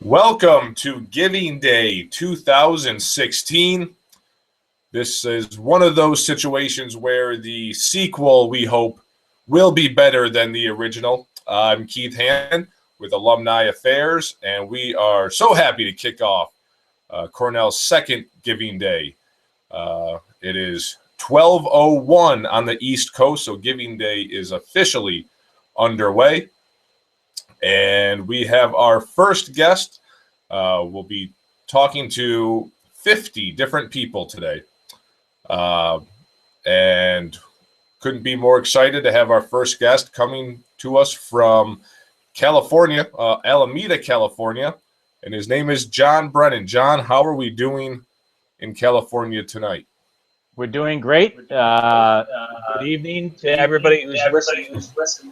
Welcome to Giving Day 2016. This is one of those situations where the sequel, we hope, will be better than the original. I'm Keith Hand with Alumni Affairs, and we are so happy to kick off Cornell's second Giving Day. It is 12:01 on the East Coast, so Giving Day is officially underway. And we have our first guest. We'll be talking to 50 different people today. And couldn't be more excited to have our first guest coming to us from California, Alameda, California. And his name is John Brennan. John, how are we doing in California tonight? We're doing great. Good evening to everybody who's listening.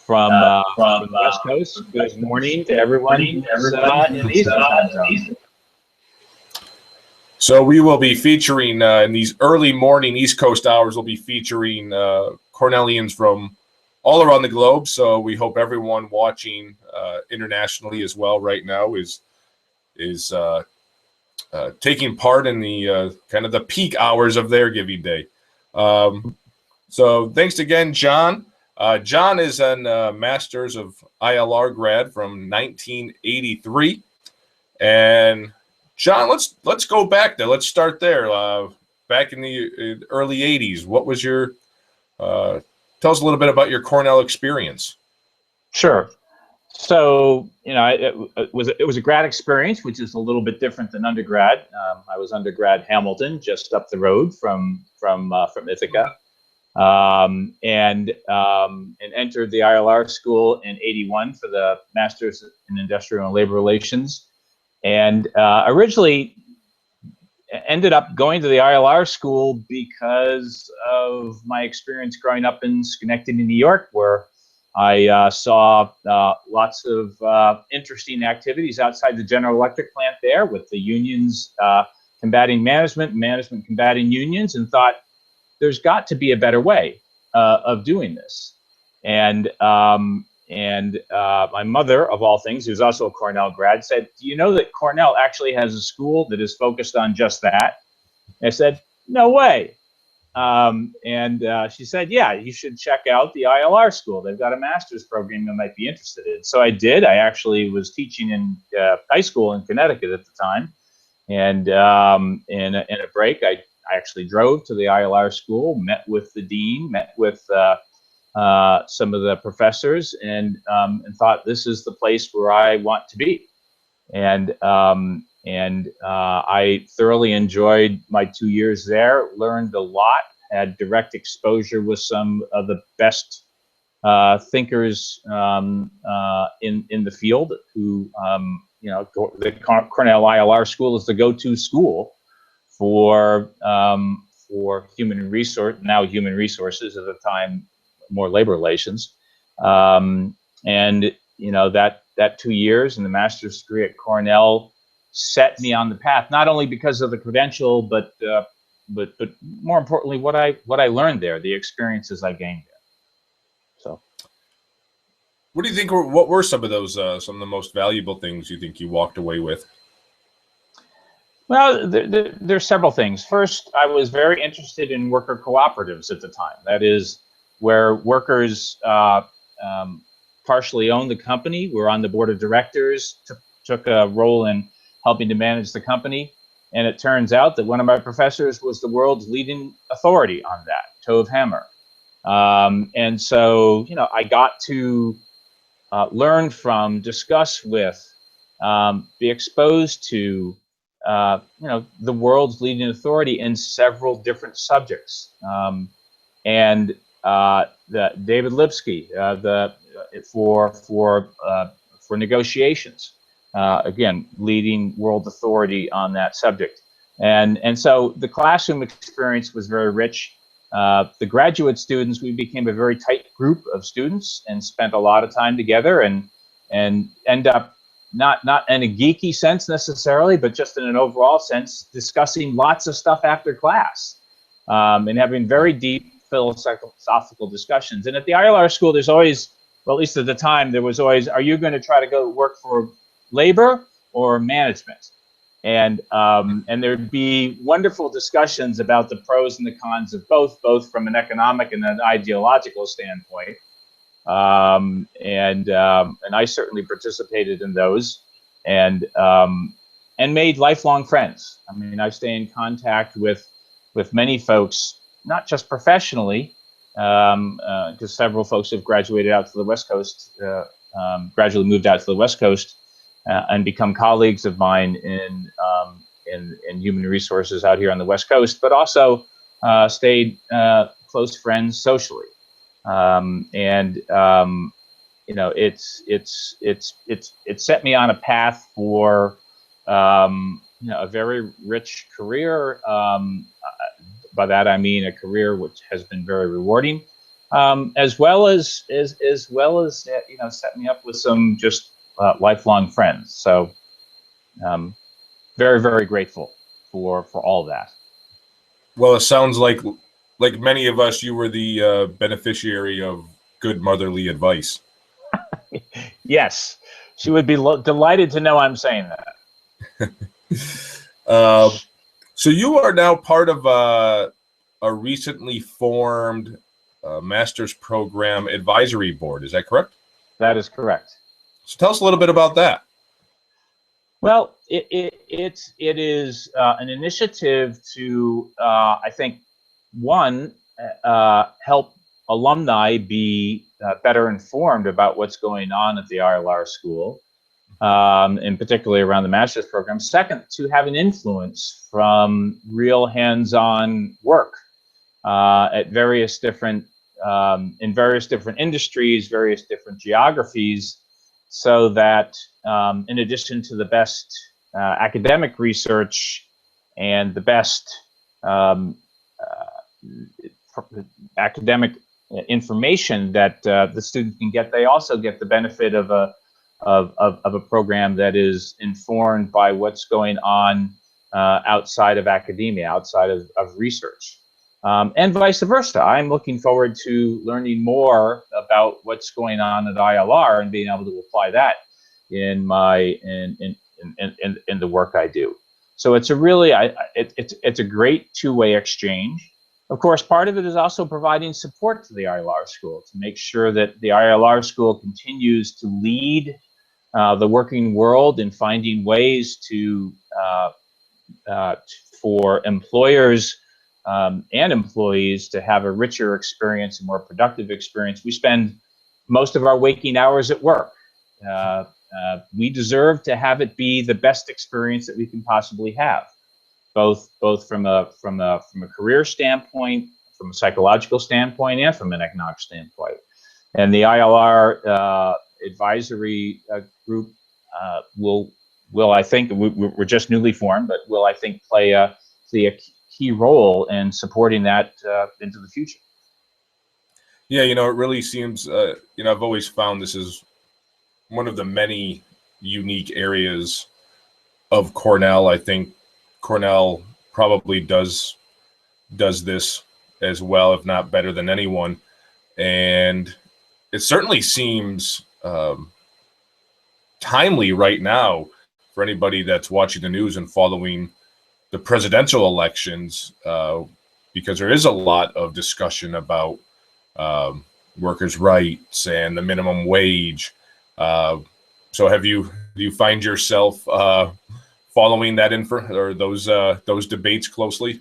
From the West Coast, good morning to everyone in the Eastern time zone. So we will be featuring, in these early morning East Coast hours, we'll be featuring Cornellians from all around the globe. So we hope everyone watching internationally as well right now is taking part in the kind of the peak hours of their Giving Day. So thanks again, John. John is a Masters of ILR grad from 1983, and John, let's go back there. Let's start there. Back in the early 80s, what was your? Tell us a little bit about your Cornell experience. Sure. So it was a grad experience, which is a little bit different than undergrad. I was undergrad Hamilton, just up the road from Ithaca. And entered the ILR school in '81 for the Masters in Industrial and Labor Relations, and originally ended up going to the ILR school because of my experience growing up in Schenectady, New York, where I saw lots of interesting activities outside the General Electric plant there, with the unions combating management, management combating unions, and thought, there's got to be a better way of doing this. And my mother, of all things, who's also a Cornell grad, said, do you know that Cornell actually has a school that is focused on just that? And I said, no way. She said, yeah, you should check out the ILR school. They've got a master's program you might be interested in. So I did. I actually was teaching in high school in Connecticut at the time. And in a break, I actually drove to the ILR school, met with the dean, met with some of the professors, and thought, this is the place where I want to be. And I thoroughly enjoyed my 2 years there, learned a lot, had direct exposure with some of the best thinkers in the field, who, the Cornell ILR school is the go-to school for human resources at the time, more labor relations, that 2 years and the master's degree at Cornell set me on the path, not only because of the credential, but more importantly, what I learned there, the experiences I gained there. So, what do you think? What were some of those some of the most valuable things you think you walked away with? Well, there's several things. First, I was very interested in worker cooperatives at the time. That is, where workers partially owned the company, were on the board of directors, took a role in helping to manage the company. And it turns out that one of my professors was the world's leading authority on that, Tove Hammer. And so, I got to learn from, discuss with, be exposed to, the world's leading authority in several different subjects. The David Lipsky, for negotiations, again, leading world authority on that subject. And so the classroom experience was very rich. The graduate students, we became a very tight group of students and spent a lot of time together, and end up not in a geeky sense necessarily, but just in an overall sense, discussing lots of stuff after class, and having very deep philosophical discussions. And at the ILR school, there's always, well, at least at the time, there was always, are you going to try to go work for labor or management. And there'd be wonderful discussions about the pros and the cons of both from an economic and an ideological standpoint. And I certainly participated in those, and made lifelong friends. I mean, I stay in contact with many folks, not just professionally, because several folks have graduated out to the West Coast, gradually moved out to the West Coast, and become colleagues of mine in human resources out here on the West Coast, but also stayed close friends socially. You know, it's set me on a path for you know, a very rich career. By that I mean a career which has been very rewarding, as well as you know, set me up with some just lifelong friends. So very, very grateful for all of that. Well, it sounds like many of us, you were the beneficiary of good motherly advice. Yes, she would be delighted to know I'm saying that. So you are now part of a recently formed master's program advisory board. Is that correct? That is correct. So tell us a little bit about that. Well, it is an initiative to, I think, one, help alumni be better informed about what's going on at the ILR school, and particularly around the master's program. Second, to have an influence from real hands-on work at various different, in various different industries, various different geographies, so that in addition to the best academic research and the best academic information that the student can get, they also get the benefit of a program that is informed by what's going on outside of academia, outside of research, and vice versa. I'm looking forward to learning more about what's going on at ILR and being able to apply that in my in the work I do. So it's a really it's a great two-way exchange. Of course, part of it is also providing support to the ILR school to make sure that the ILR school continues to lead the working world in finding ways to for employers and employees to have a richer experience, a more productive experience. We spend most of our waking hours at work. We deserve to have it be the best experience that we can possibly have, both from a career standpoint, from a psychological standpoint, and from an economic standpoint. And the ILR advisory group will I think, we're just newly formed, but will, I think, play a key role in supporting that into the future. Yeah, you know, it really seems, you know, I've always found this is one of the many unique areas of Cornell. I think Cornell probably does this as well, if not better than anyone. And it certainly seems timely right now for anybody that's watching the news and following the presidential elections, because there is a lot of discussion about workers' rights and the minimum wage. So do you find yourself following that or those debates closely?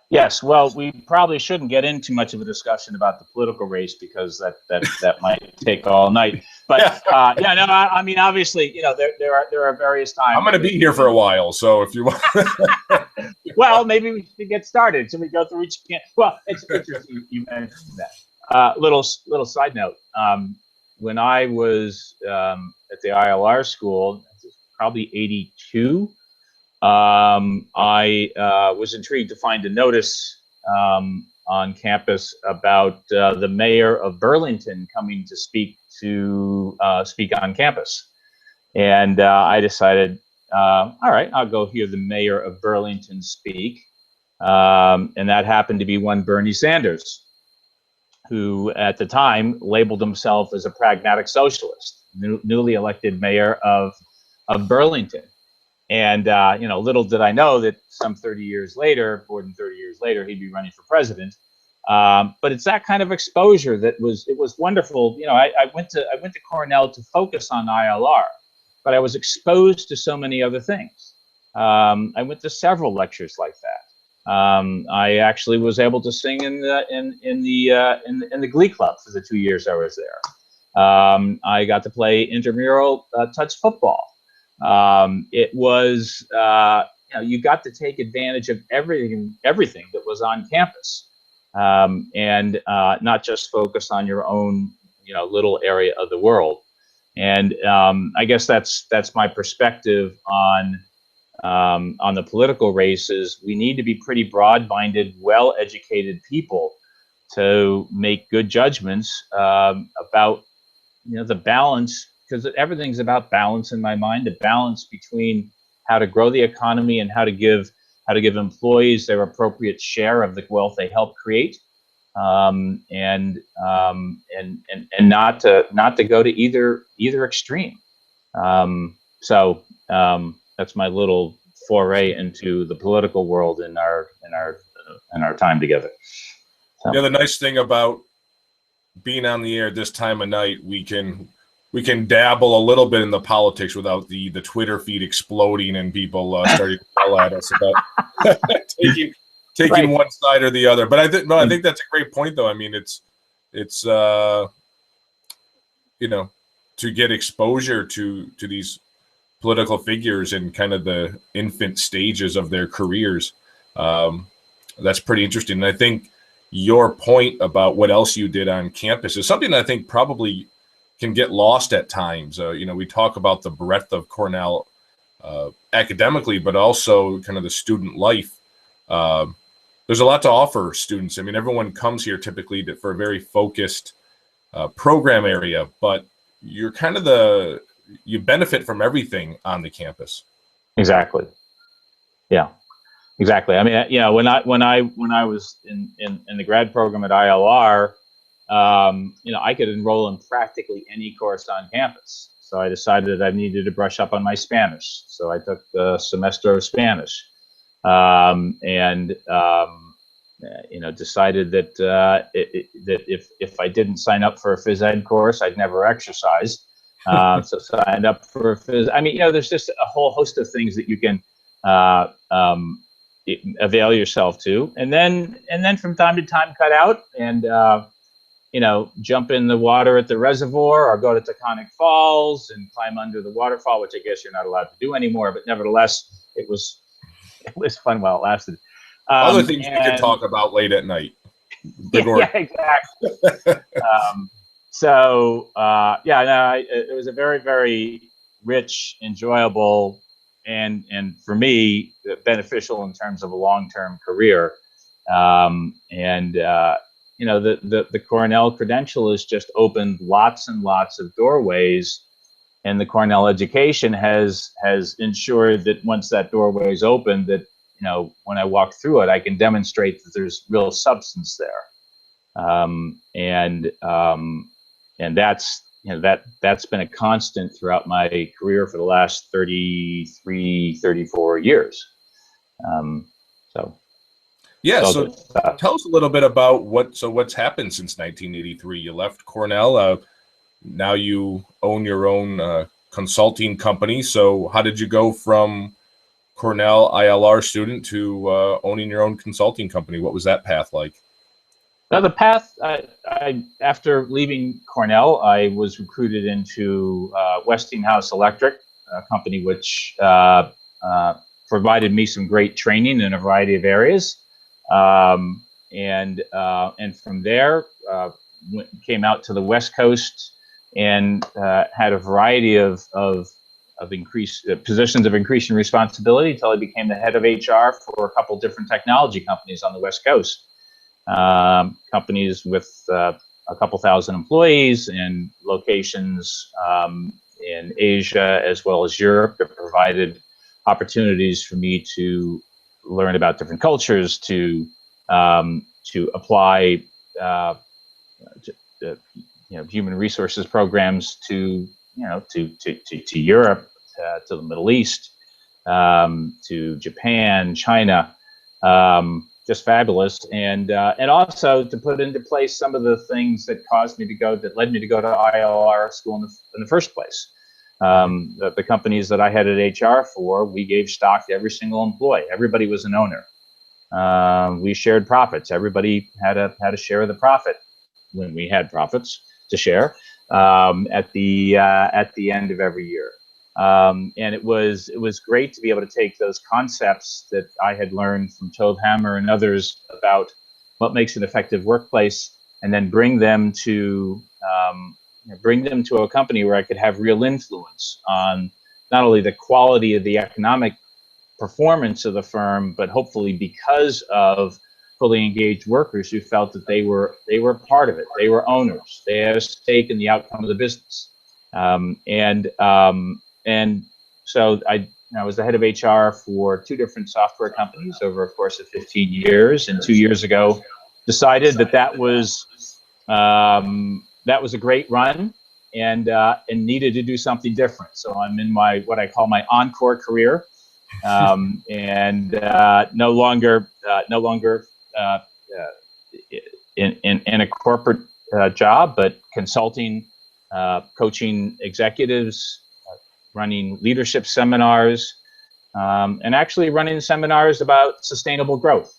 Yes. Well, we probably shouldn't get into much of a discussion about the political race because that might take all night. But yeah, no, I mean, obviously, you know, there are various times. I'm going to be here for a while, so if you want. Well, maybe we should get started. Should we go through each? Well, it's interesting you mentioned that. Little side note. When I was at the ILR school, probably '82. I was intrigued to find a notice on campus about the mayor of Burlington coming to speak on campus, and I decided, all right, I'll go hear the mayor of Burlington speak, and that happened to be one Bernie Sanders, who at the time labeled himself as a pragmatic socialist, newly elected mayor of of Burlington. And little did I know that some 30 years later, more than 30 years later, he'd be running for president. But it's that kind of exposure that was wonderful. I went to Cornell to focus on ILR, but I was exposed to so many other things. I went to several lectures like that. I actually was able to sing in the Glee Club for the 2 years I was there. I got to play intramural touch football. It was you got to take advantage of everything that was on campus, and not just focus on your own little area of the world. And I guess that's my perspective on the political races. We need to be pretty broad-minded, well-educated people to make good judgments about the balance, because everything's about balance in my mind. The balance between how to grow the economy and how to give employees their appropriate share of the wealth they help create, and not to go to either extreme. So that's my little foray into the political world in our time together. So. Yeah, the nice thing about being on the air this time of night, we can dabble a little bit in the politics without the Twitter feed exploding and people starting to yell at us about taking right. one side or the other. But I think that's a great point, though. I mean, it's to get exposure to these political figures in kind of the infant stages of their careers. That's pretty interesting. And I think your point about what else you did on campus is something that I think probably can get lost at times. We talk about the breadth of Cornell academically, but also kind of the student life. There's a lot to offer students. I mean, everyone comes here typically for a very focused program area, but you're kind of you benefit from everything on the campus. Exactly. Yeah. Exactly. I mean, when I was in the grad program at ILR, I could enroll in practically any course on campus. So I decided I needed to brush up on my Spanish. So I took a semester of Spanish, and decided that that if I didn't sign up for a phys ed course, I'd never exercise. So signed up for a phys. I mean, there's just a whole host of things that you can avail yourself to, and then from time to time cut out and jump in the water at the reservoir or go to Taconic Falls and climb under the waterfall, which I guess you're not allowed to do anymore, but nevertheless it was fun while it lasted. Other things we can talk about late at night. Yeah, exactly. It was a very, very rich, enjoyable, and for me, beneficial in terms of a long-term career. The Cornell credential has just opened lots and lots of doorways, and the Cornell education has ensured that once that doorway is open, that when I walk through it, I can demonstrate that there's real substance there, and that's been a constant throughout my career for the last 34 years. So tell us a little bit about what's happened since 1983. You left Cornell. Now you own your own consulting company. So how did you go from Cornell ILR student to owning your own consulting company? What was that path like? Now, the path, after leaving Cornell, I was recruited into Westinghouse Electric, a company which provided me some great training in a variety of areas. And from there, came out to the West Coast and had a variety of increased positions of increasing responsibility until I became the head of HR for a couple different technology companies on the West Coast. Companies with a couple thousand employees and locations in Asia as well as Europe that provided opportunities for me to learn about different cultures, to apply human resources programs to Europe, to the Middle East, to Japan, China, just fabulous. And also to put into place some of the things that that led me to go to ILR school in the first place. The companies that I had at HR for, we gave stock to every single employee. Everybody was an owner. We shared profits. Everybody had a share of the profit when we had profits to share at the end of every year. And it was great to be able to take those concepts that I had learned from Tove Hammer and others about what makes an effective workplace, and then bring them to a company where I could have real influence on not only the quality of the economic performance of the firm, but hopefully because of fully engaged workers who felt that they were part of it. They were owners. They had a stake in the outcome of the business. And so I was the head of HR for 2 different software companies over a course of 15 years. And 2 years ago, decided that was a great run, and needed to do something different. So I'm in what I call my encore career, and no longer in a corporate job, but consulting, coaching executives, running leadership seminars, and actually running seminars about sustainable growth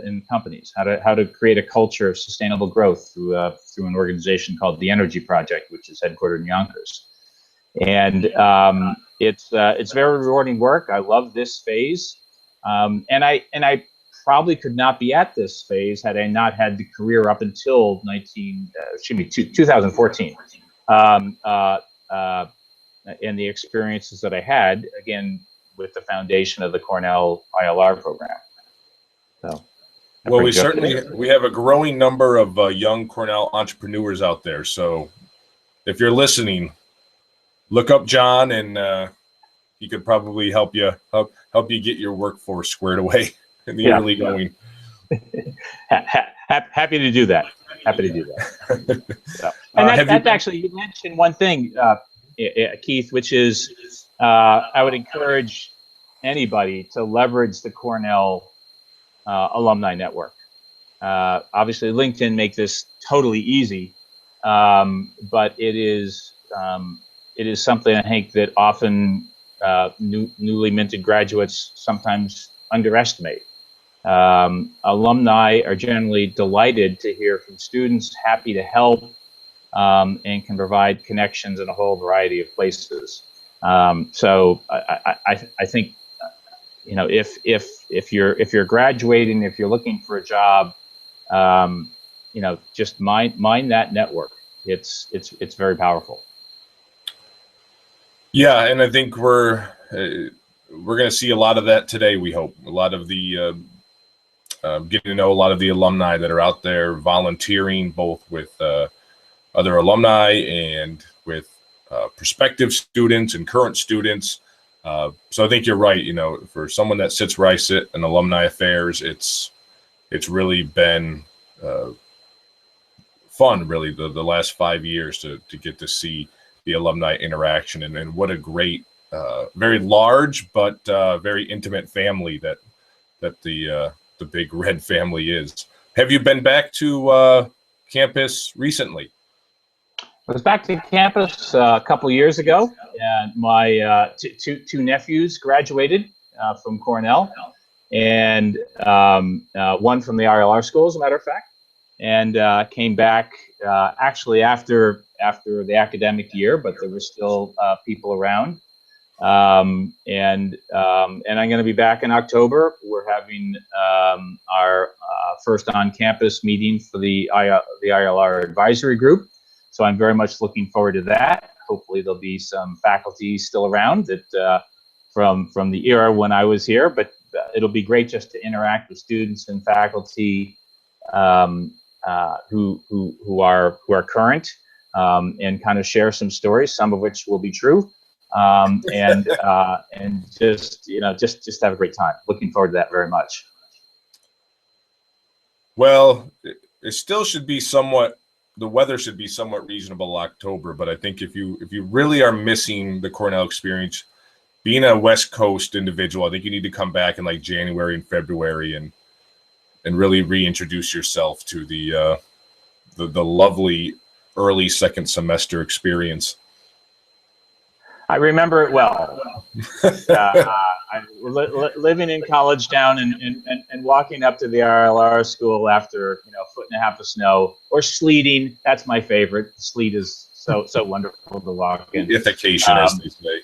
in companies, how to create a culture of sustainable growth through an organization called the Energy Project, which is headquartered in Yonkers. And it's very rewarding work. I love this phase, and I probably could not be at this phase had I not had the career up until 2014, and the experiences that I had, again, with the foundation of the Cornell ILR program. So, well, we have a growing number of young Cornell entrepreneurs out there. So if you're listening, look up John, and he could probably help you get your workforce squared away in the early going. Happy to do that. So, and that's actually, you mentioned one thing, Keith, which is I would encourage anybody to leverage the Cornell alumni network. Obviously, LinkedIn makes this totally easy, but it is something I think that often newly minted graduates sometimes underestimate. Alumni are generally delighted to hear from students, happy to help, and can provide connections in a whole variety of places. So I think, if you're graduating, if you're looking for a job, just mind that network. It's very powerful. Yeah, and I think we're going to see a lot of that today. We hope a lot of the getting to know a lot of the alumni that are out there volunteering, both with other alumni and with prospective students and current students. So I think you're right. For someone that sits where I sit in alumni affairs, it's really been fun, really, the last 5 years to get to see the alumni interaction, and what a great, very large but very intimate family that the Big Red family is. Have you been back to campus recently? I was back to campus a couple years ago, and my two nephews graduated from Cornell, and one from the ILR school, as a matter of fact, and came back actually after the academic year, but there were still people around. And I'm going to be back in October. We're having our first on-campus meeting for the ILR advisory group. So I'm very much looking forward to that. Hopefully there'll be some faculty still around that from the era when I was here, but it'll be great just to interact with students and faculty who are current, and kind of share some stories, some of which will be true. And just have a great time. Looking forward to that very much. Well, it still should be the weather should be somewhat reasonable October, but I think if you really are missing the Cornell experience, being a West Coast individual, I think you need to come back in like January and February and really reintroduce yourself to the lovely early second semester experience. I remember it well. Living in college town and walking up to the ILR school after, you know, a foot and a half of snow or sleeting. That's my favorite. Sleet is so wonderful to walk in. Ithication, as they say.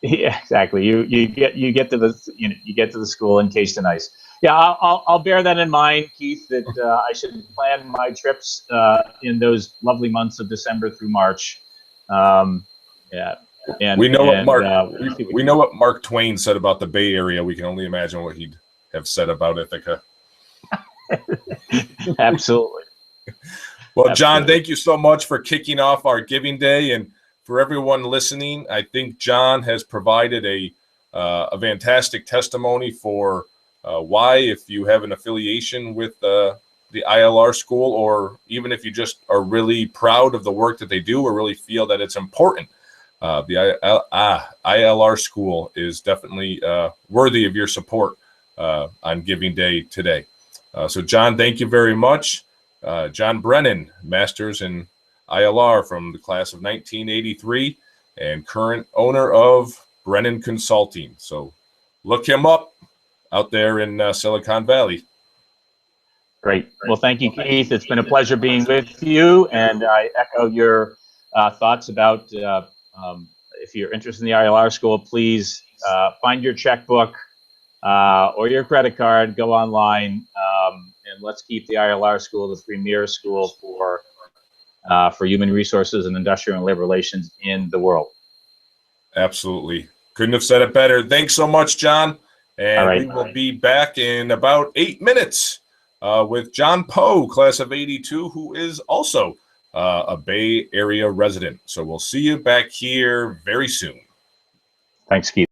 Yeah, exactly. You get to the school encased in ice. Yeah, I'll bear that in mind, Keith. That I should plan my trips in those lovely months of December through March. Yeah. And we know what Mark Twain said about the Bay Area. We can only imagine what he'd have said about Ithaca. Absolutely. Well, John, thank you so much for kicking off our Giving Day, and for everyone listening, I think John has provided a fantastic testimony for why, if you have an affiliation with the ILR school, or even if you just are really proud of the work that they do or really feel that it's important. The ILR school is definitely worthy of your support on Giving Day today. So, John, thank you very much. John Brennan, Masters in ILR from the class of 1983 and current owner of Brennan Consulting. So look him up out there in Silicon Valley. Great. Well, thank you, Keith. It's been a pleasure being with you, and I echo your thoughts about if you're interested in the ILR school, please find your checkbook or your credit card, go online, and let's keep the ILR school the premier school for human resources and industrial and labor relations in the world. Absolutely. Couldn't have said it better. Thanks so much, John. And we will be back in about 8 minutes with John Poe, class of 82, who is also a Bay Area resident. So we'll see you back here very soon. Thanks, Keith.